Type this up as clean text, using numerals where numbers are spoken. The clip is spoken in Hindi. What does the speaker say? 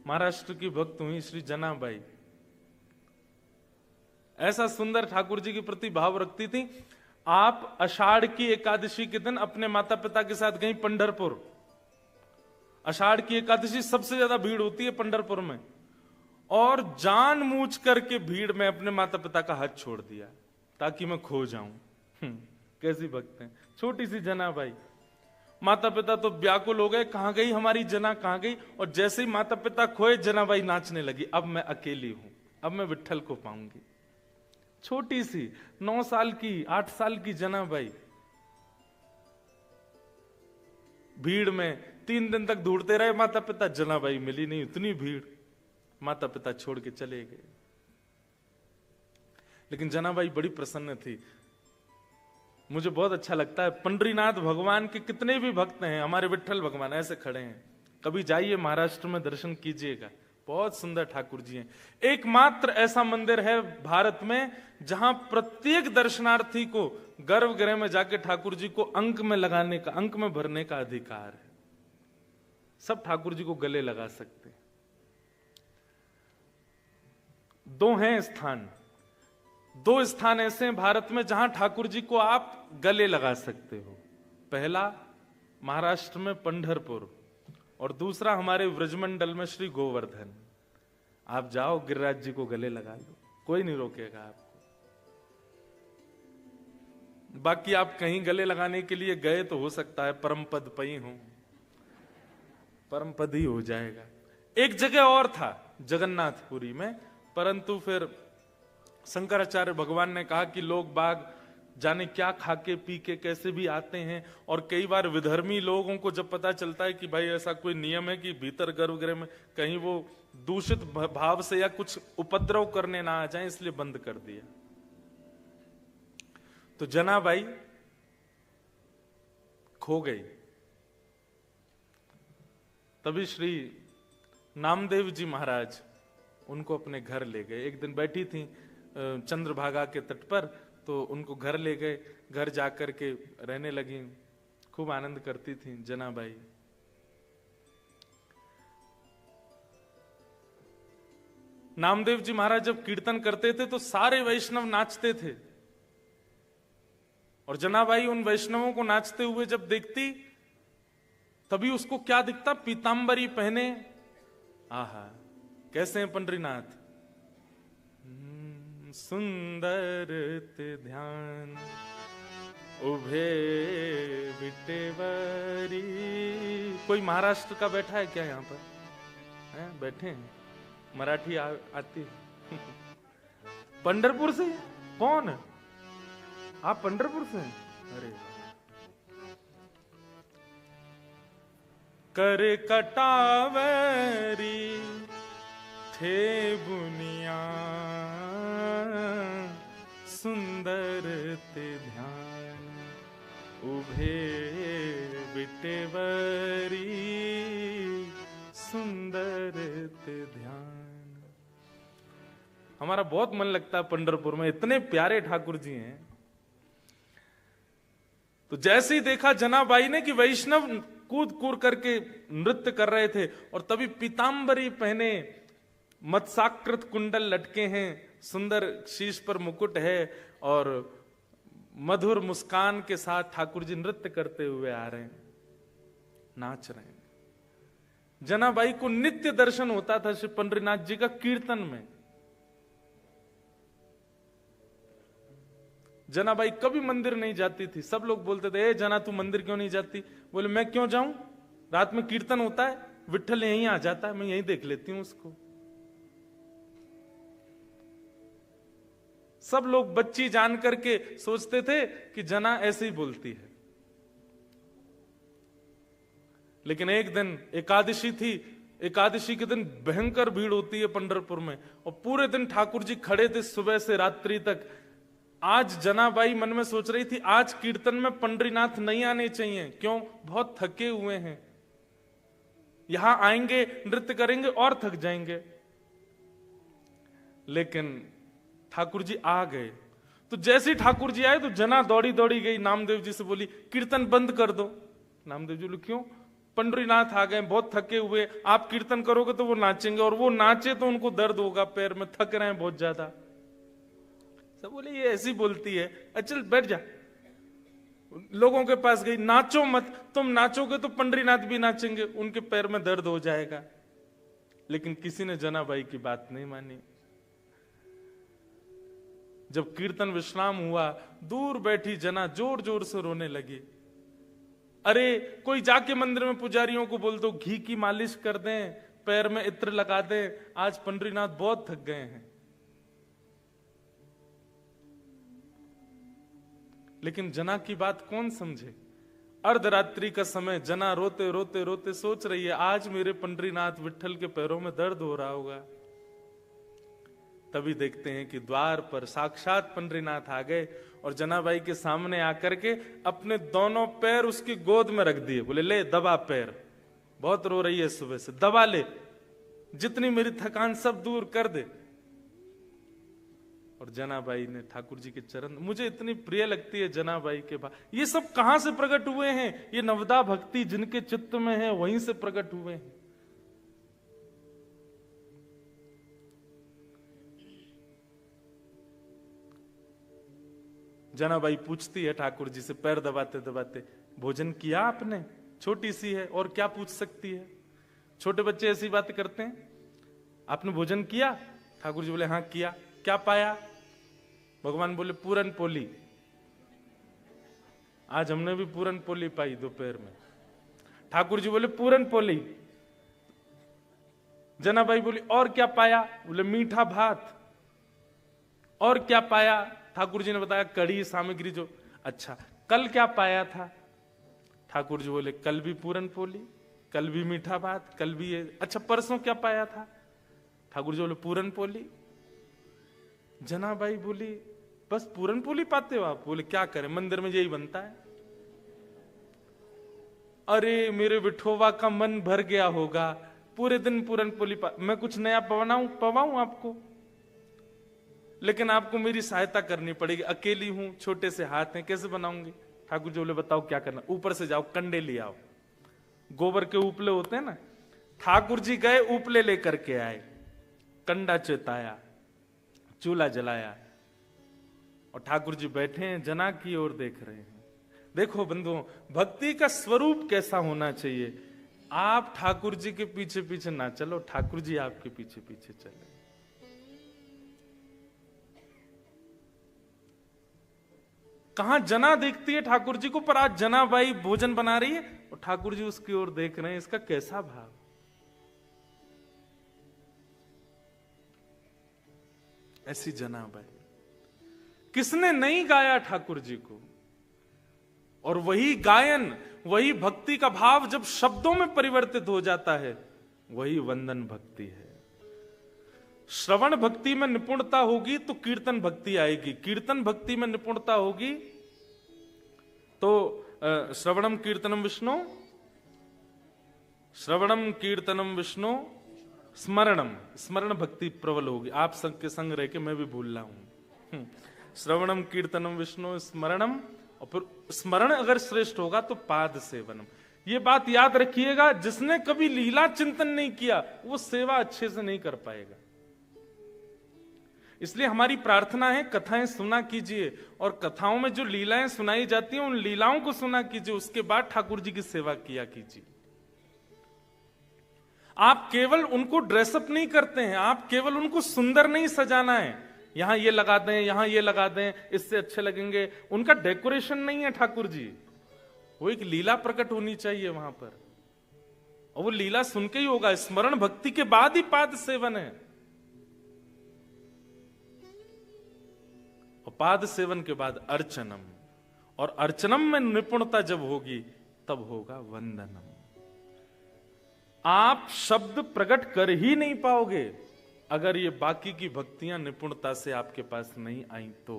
महाराष्ट्र की भक्त हुई श्री जनाबाई। ऐसा सुंदर ठाकुर जी के प्रति भाव रखती थी। आप आषाढ़ की एकादशी के दिन अपने माता पिता के साथ गई पंढरपुर। आषाढ़ की एकादशी सबसे ज्यादा भीड़ होती है पंढरपुर में, और जानबूझ करके भीड़ में अपने माता पिता का हाथ छोड़ दिया ताकि मैं खो जाऊं। कैसी भक्त हैं छोटी सी जनाबाई। माता पिता तो व्याकुल हो गए, कहां गई हमारी जना, कहां गई। और जैसे ही माता पिता खोए, जनाबाई नाचने लगी, अब मैं अकेली हूं, अब मैं विट्ठल को पाऊंगी। छोटी सी 9 साल की 8 साल की जनाबाई भीड़ में 3 दिन तक ढूंढते रहे माता पिता, जनाबाई मिली नहीं, इतनी भीड़, माता पिता छोड़ के चले गए। लेकिन जनाबाई बड़ी प्रसन्न थी। मुझे बहुत अच्छा लगता है, पंडरीनाथ भगवान के कितने भी भक्त हैं, हमारे विट्ठल भगवान ऐसे खड़े हैं। कभी जाइए महाराष्ट्र में, दर्शन कीजिएगा, बहुत सुंदर ठाकुर जी हैं। एकमात्र ऐसा मंदिर है भारत में जहां प्रत्येक दर्शनार्थी को गर्भगृह में जाके ठाकुर जी को अंक में लगाने का, अंक में भरने का अधिकार है। सब ठाकुर जी को गले लगा सकते हैं। 2 हैं स्थान, 2 स्थान ऐसे हैं भारत में जहां ठाकुर जी को आप गले लगा सकते हो। पहला महाराष्ट्र में पंढरपुर, और दूसरा हमारे व्रजमंडल में श्री गोवर्धन। आप जाओ, गिरिराज जी को गले लगा लो, कोई नहीं रोकेगा आपको। बाकी आप कहीं गले लगाने के लिए गए तो हो सकता है परम पद पई हो, परम पद ही हो जाएगा। एक जगह और था जगन्नाथपुरी में, परंतु फिर शंकराचार्य भगवान ने कहा कि लोग बाग जाने क्या खाके पी के कैसे भी आते हैं, और कई बार विधर्मी लोगों को जब पता चलता है कि भाई ऐसा कोई नियम है कि भीतर गर्भगृह में कहीं वो दूषित भाव से या कुछ उपद्रव करने ना आ जाए, इसलिए बंद कर दिया। तो जनाबाई खो गई। तभी श्री नामदेव जी महाराज उनको अपने घर ले गए। एक दिन बैठी थी चंद्रभागा के तट पर, तो उनको घर ले गए। घर जाकर के रहने लगी, खूब आनंद करती थी जनाबाई। नामदेव जी महाराज जब कीर्तन करते थे तो सारे वैष्णव नाचते थे, और जनाबाई उन वैष्णवों को नाचते हुए जब देखती, तभी उसको क्या दिखता, पीतांबरी पहने। आहा, कैसे हैं पंडरीनाथ, सुंदर ते ध्यान उभे बिटेवरी। कोई महाराष्ट्र का बैठा है क्या यहाँ पर? है? बैठे हैं, मराठी आती है। पंढरपुर से? कौन है आप? पंढरपुर से? अरे कर कटावरी थे बुनिया, सुंदर ते ध्यान उभे बिटेवरी, सुंदर ते ध्यान। हमारा बहुत मन लगता है पंढरपुर में, इतने प्यारे ठाकुर जी हैं। तो जैसे ही देखा जनाबाई ने कि वैष्णव कूद कूद करके नृत्य कर रहे थे, और तभी पीतांबरी पहने, मत्साकृत कुंडल लटके हैं, सुंदर शीश पर मुकुट है, और मधुर मुस्कान के साथ ठाकुर जी नृत्य करते हुए आ रहे हैं, नाच रहे हैं। जनाबाई को नित्य दर्शन होता था श्री पंडरीनाथ जी का कीर्तन में। जनाबाई कभी मंदिर नहीं जाती थी। सब लोग बोलते थे, ए जना तू मंदिर क्यों नहीं जाती? बोले, मैं क्यों जाऊं, रात में कीर्तन होता है, विट्ठल यहीं आ जाता है, मैं यहीं देख लेती हूं उसको। सब लोग बच्ची जान करके सोचते थे कि जना ऐसे ही बोलती है। लेकिन एक दिन एकादशी थी, एकादशी के दिन भयंकर भीड़ होती है पंढरपुर में, और पूरे दिन ठाकुर जी खड़े थे सुबह से रात्रि तक। आज जनाबाई मन में सोच रही थी, आज कीर्तन में पंडरीनाथ नहीं आने चाहिए। क्यों? बहुत थके हुए हैं, यहां आएंगे नृत्य करेंगे और थक जाएंगे। लेकिन ठाकुर जी आ गए। तो जैसे ही ठाकुर जी आए तो जना दौड़ी दौड़ी गई, नामदेव जी से बोली, कीर्तन बंद कर दो। नामदेव जी बोले, क्यों? पंडरीनाथ आ गए, बहुत थके हुए, आप कीर्तन करोगे तो वो नाचेंगे, और वो नाचे तो उनको दर्द होगा पैर में, थक रहे हैं बहुत ज्यादा। सब बोले ये ऐसी बोलती है, चल बैठ जा। लोगों के पास गई, नाचो मत, तुम नाचोगे तो पंडरीनाथ भी नाचेंगे, उनके पैर में दर्द हो जाएगा। लेकिन किसी ने जनाबाई की बात नहीं मानी। जब कीर्तन विश्राम हुआ, दूर बैठी जना जोर जोर से रोने लगी। अरे कोई जाके मंदिर में पुजारियों को बोल दो घी की मालिश कर दें, पैर में इत्र लगा दें, आज पंडरीनाथ बहुत थक गए हैं। लेकिन जना की बात कौन समझे। अर्धरात्रि का समय, जना रोते रोते रोते सोच रही है आज मेरे पंडरीनाथ विट्ठल के पैरों में दर्द हो रहा होगा। तभी देखते हैं कि द्वार पर साक्षात पंडरीनाथ आ गए और जनाबाई के सामने आकर के अपने दोनों पैर उसकी गोद में रख दिए। बोले ले दबा पैर, बहुत रो रही है सुबह से, दबा ले, जितनी मेरी थकान सब दूर कर दे। और जनाबाई ने ठाकुर जी के चरण, मुझे इतनी प्रिय लगती है जनाबाई के बाद। ये सब कहां से प्रकट हुए हैं? ये नवदा भक्ति जिनके चित्त में है वहीं से प्रकट हुए हैं। जनाबाई पूछती है ठाकुर जी से पैर दबाते दबाते, भोजन किया आपने? छोटी सी है और क्या पूछ सकती है, छोटे बच्चे ऐसी बात करते हैं। आपने भोजन किया? ठाकुर जी बोले हाँ किया। क्या पाया? भगवान बोले पूरन पोली। आज हमने भी पूरन पोली पाई दोपहर में। ठाकुर जी बोले पूरन पोली। जनाबाई बोली और क्या पाया? बोले मीठा भात। और क्या पाया? ठाकुर जी ने बताया कड़ी सामग्री जो। अच्छा कल क्या पाया था? ठाकुर जी बोले कल भी पूरन पोली, कल भी मीठा भात, कल भी ये। अच्छा परसों क्या पाया था? ठाकुर जी बोले पूरन पोली। जनाबाई बोली बस पूरन पोली पाते हो आप? बोले क्या करें, मंदिर में यही बनता है। अरे मेरे विठोबा का मन भर गया होगा, पूरे दिन पूरन पोली मैं कुछ नया पवाऊं आपको, लेकिन आपको मेरी सहायता करनी पड़ेगी, अकेली हूं, छोटे से हाथ हैं, कैसे बनाऊंगी? ठाकुर जी बोले बताओ क्या करना। ऊपर से जाओ कंडे ले आओ, गोबर के उपले होते हैं ना। ठाकुर जी गए, उपले लेकर के आए, कंडा चेताया, चूल्हा जलाया, और ठाकुर जी बैठे हैं, जना की ओर देख रहे हैं। देखो बंधुओं, भक्ति का स्वरूप कैसा होना चाहिए। आप ठाकुर जी के पीछे पीछे ना चलो, ठाकुर जी आपके पीछे पीछे चले। कहां जना देखती है ठाकुर जी को, पर आज जनाबाई भोजन बना रही है और ठाकुर जी उसकी ओर देख रहे हैं। इसका कैसा भाव। ऐसी जनाबाई किसने नहीं गाया ठाकुर जी को। और वही गायन, वही भक्ति का भाव जब शब्दों में परिवर्तित हो जाता है, वही वंदन भक्ति है। श्रवण भक्ति में निपुणता होगी तो कीर्तन भक्ति आएगी, कीर्तन भक्ति में निपुणता होगी तो श्रवणम कीर्तनम विष्णु, श्रवणम कीर्तनम विष्णु स्मरणम, स्मरण भक्ति प्रबल होगी। आप संग के संग रह के मैं भी भूल रहा हूं। श्रवणम कीर्तनम विष्णु स्मरणम, और फिर स्मरण अगर श्रेष्ठ होगा तो पाद सेवनम। ये बात याद रखिएगा, जिसने कभी लीला चिंतन नहीं किया वो सेवा अच्छे से नहीं कर पाएगा। इसलिए हमारी प्रार्थना है कथाएं सुना कीजिए, और कथाओं में जो लीलाएं सुनाई जाती हैं उन लीलाओं को सुना कीजिए, उसके बाद ठाकुर जी की सेवा किया कीजिए। आप केवल उनको ड्रेसअप नहीं करते हैं, आप केवल उनको सुंदर नहीं सजाना है, यहां ये लगा दें, यहां ये लगा दें, इससे अच्छे लगेंगे, उनका डेकोरेशन नहीं है ठाकुर जी। वो एक लीला प्रकट होनी चाहिए वहां पर, और वो लीला सुन के ही होगा। स्मरण भक्ति के बाद ही पाद सेवन है, और पाद सेवन के बाद अर्चनम, और अर्चनम में निपुणता जब होगी तब होगा वंदनम। आप शब्द प्रकट कर ही नहीं पाओगे अगर ये बाकी की भक्तियां निपुणता से आपके पास नहीं आई तो।